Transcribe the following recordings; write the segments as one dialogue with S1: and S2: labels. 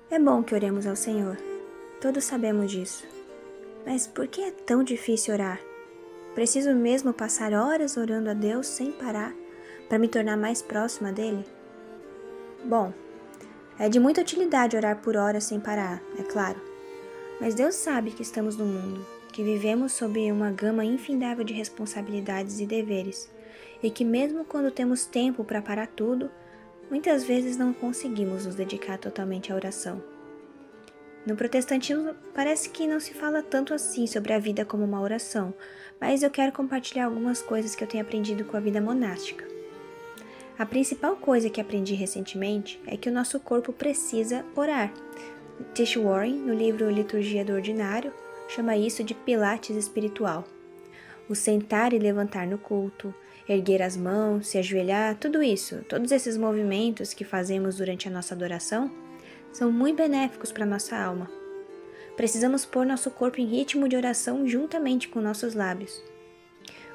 S1: É bom que oremos ao Senhor. Todos sabemos disso. Mas por que é tão difícil orar? Preciso mesmo passar horas orando a Deus sem parar para me tornar mais próxima dele? Bom, é de muita utilidade orar por horas sem parar, é claro. Mas Deus sabe que estamos no mundo, que vivemos sob uma gama infindável de responsabilidades e deveres, e que mesmo quando temos tempo para parar tudo, muitas vezes não conseguimos nos dedicar totalmente à oração. No protestantismo, parece que não se fala tanto assim sobre a vida como uma oração, mas eu quero compartilhar algumas coisas que eu tenho aprendido com a vida monástica. A principal coisa que aprendi recentemente é que o nosso corpo precisa orar. Tish Warren, no livro Liturgia do Ordinário, chama isso de pilates espiritual. O sentar e levantar no culto, erguer as mãos, se ajoelhar, tudo isso, todos esses movimentos que fazemos durante a nossa adoração, são muito benéficos para nossa alma. Precisamos pôr nosso corpo em ritmo de oração juntamente com nossos lábios.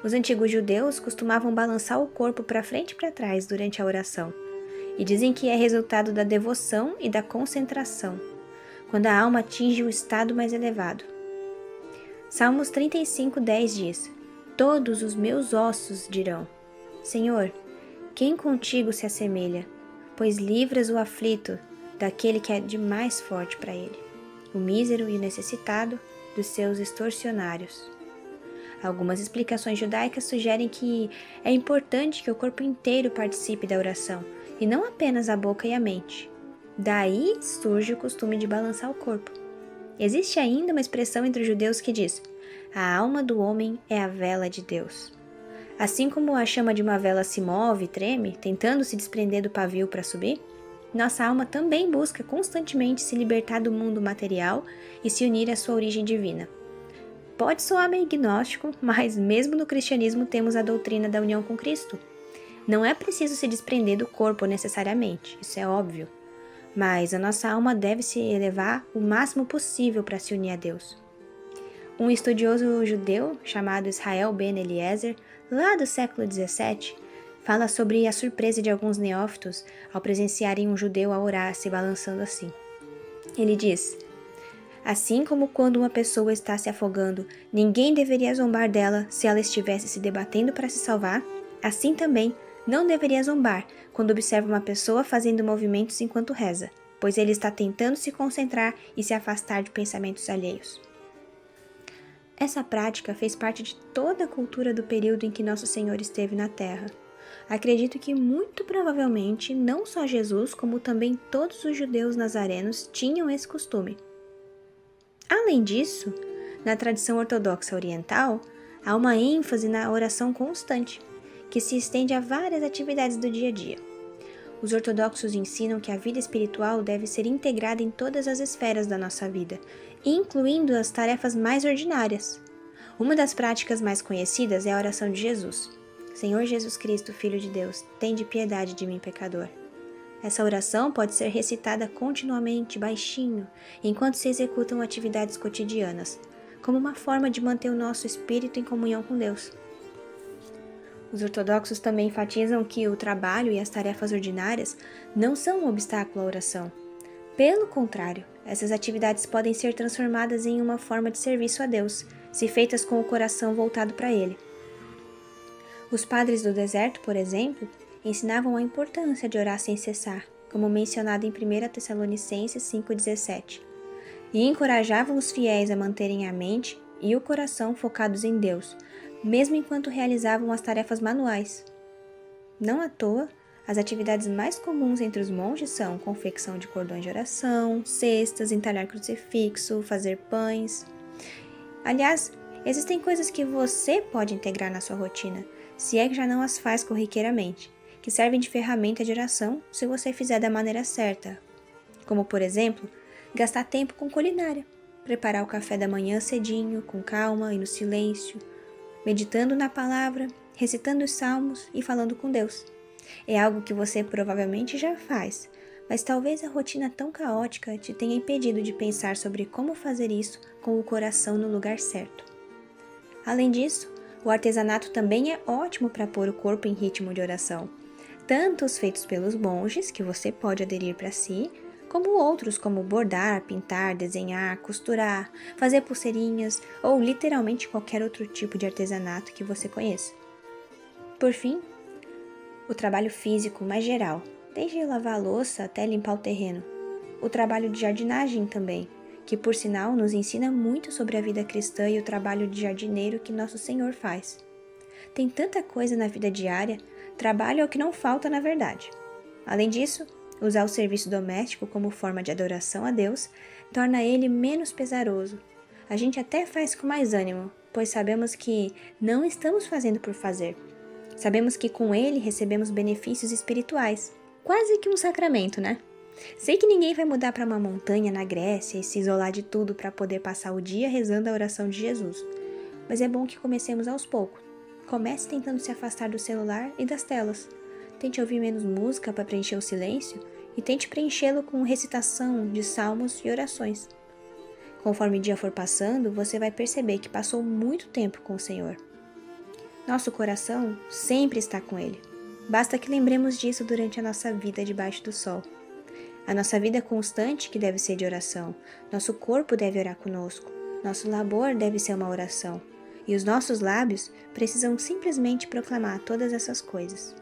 S1: Os antigos judeus costumavam balançar o corpo para frente e para trás durante a oração, e dizem que é resultado da devoção e da concentração, quando a alma atinge o estado mais elevado. Salmos 35:10 diz: Todos os meus ossos dirão: Senhor, quem contigo se assemelha? Pois livras o aflito daquele que é de mais forte para ele, o mísero e o necessitado dos seus extorsionários. Algumas explicações judaicas sugerem que é importante que o corpo inteiro participe da oração, e não apenas a boca e a mente. Daí surge o costume de balançar o corpo. Existe ainda uma expressão entre os judeus que diz: a alma do homem é a vela de Deus. Assim como a chama de uma vela se move e treme, tentando se desprender do pavio para subir, nossa alma também busca constantemente se libertar do mundo material e se unir à sua origem divina. Pode soar meio gnóstico, mas mesmo no cristianismo temos a doutrina da união com Cristo. Não é preciso se desprender do corpo necessariamente, isso é óbvio. Mas a nossa alma deve se elevar o máximo possível para se unir a Deus. Um estudioso judeu chamado Israel Ben Eliezer, lá do século XVII, fala sobre a surpresa de alguns neófitos ao presenciarem um judeu a orar se balançando assim. Ele diz: assim como quando uma pessoa está se afogando, ninguém deveria zombar dela se ela estivesse se debatendo para se salvar, assim também não deveria zombar quando observa uma pessoa fazendo movimentos enquanto reza, pois ele está tentando se concentrar e se afastar de pensamentos alheios. Essa prática fez parte de toda a cultura do período em que Nosso Senhor esteve na Terra. Acredito que muito provavelmente não só Jesus, como também todos os judeus nazarenos tinham esse costume. Além disso, na tradição ortodoxa oriental, há uma ênfase na oração constante, que se estende a várias atividades do dia a dia. Os ortodoxos ensinam que a vida espiritual deve ser integrada em todas as esferas da nossa vida, incluindo as tarefas mais ordinárias. Uma das práticas mais conhecidas é a oração de Jesus. Senhor Jesus Cristo, Filho de Deus, tende piedade de mim, pecador. Essa oração pode ser recitada continuamente, baixinho, enquanto se executam atividades cotidianas, como uma forma de manter o nosso espírito em comunhão com Deus. Os ortodoxos também enfatizam que o trabalho e as tarefas ordinárias não são um obstáculo à oração. Pelo contrário, essas atividades podem ser transformadas em uma forma de serviço a Deus, se feitas com o coração voltado para Ele. Os padres do deserto, por exemplo, ensinavam a importância de orar sem cessar, como mencionado em 1 Tessalonicenses 5,17, e encorajavam os fiéis a manterem a mente e o coração focados em Deus, mesmo enquanto realizavam as tarefas manuais. Não à toa, as atividades mais comuns entre os monges são confecção de cordões de oração, cestas, entalhar crucifixo, fazer pães. Aliás, existem coisas que você pode integrar na sua rotina, se é que já não as faz corriqueiramente, que servem de ferramenta de oração se você fizer da maneira certa, como, por exemplo, gastar tempo com culinária, preparar o café da manhã cedinho, com calma e no silêncio, meditando na palavra, recitando os salmos e falando com Deus. É algo que você provavelmente já faz, mas talvez a rotina tão caótica te tenha impedido de pensar sobre como fazer isso com o coração no lugar certo. Além disso, o artesanato também é ótimo para pôr o corpo em ritmo de oração, tanto os feitos pelos monges, que você pode aderir para si, como outros, como bordar, pintar, desenhar, costurar, fazer pulseirinhas ou literalmente qualquer outro tipo de artesanato que você conheça. Por fim, o trabalho físico mais geral, desde lavar a louça até limpar o terreno. O trabalho de jardinagem também, que por sinal nos ensina muito sobre a vida cristã e o trabalho de jardineiro que nosso Senhor faz. Tem tanta coisa na vida diária, trabalho é o que não falta na verdade. Além disso, usar o serviço doméstico como forma de adoração a Deus torna ele menos pesaroso. A gente até faz com mais ânimo, pois sabemos que não estamos fazendo por fazer. Sabemos que com ele recebemos benefícios espirituais, quase que um sacramento, né? Sei que ninguém vai mudar para uma montanha na Grécia e se isolar de tudo para poder passar o dia rezando a oração de Jesus, mas é bom que comecemos aos poucos. Comece tentando se afastar do celular e das telas. Tente ouvir menos música para preencher o silêncio e tente preenchê-lo com recitação de salmos e orações. Conforme o dia for passando, você vai perceber que passou muito tempo com o Senhor. Nosso coração sempre está com Ele. Basta que lembremos disso durante a nossa vida debaixo do sol. A nossa vida é constante que deve ser de oração. Nosso corpo deve orar conosco. Nosso labor deve ser uma oração. E os nossos lábios precisam simplesmente proclamar todas essas coisas.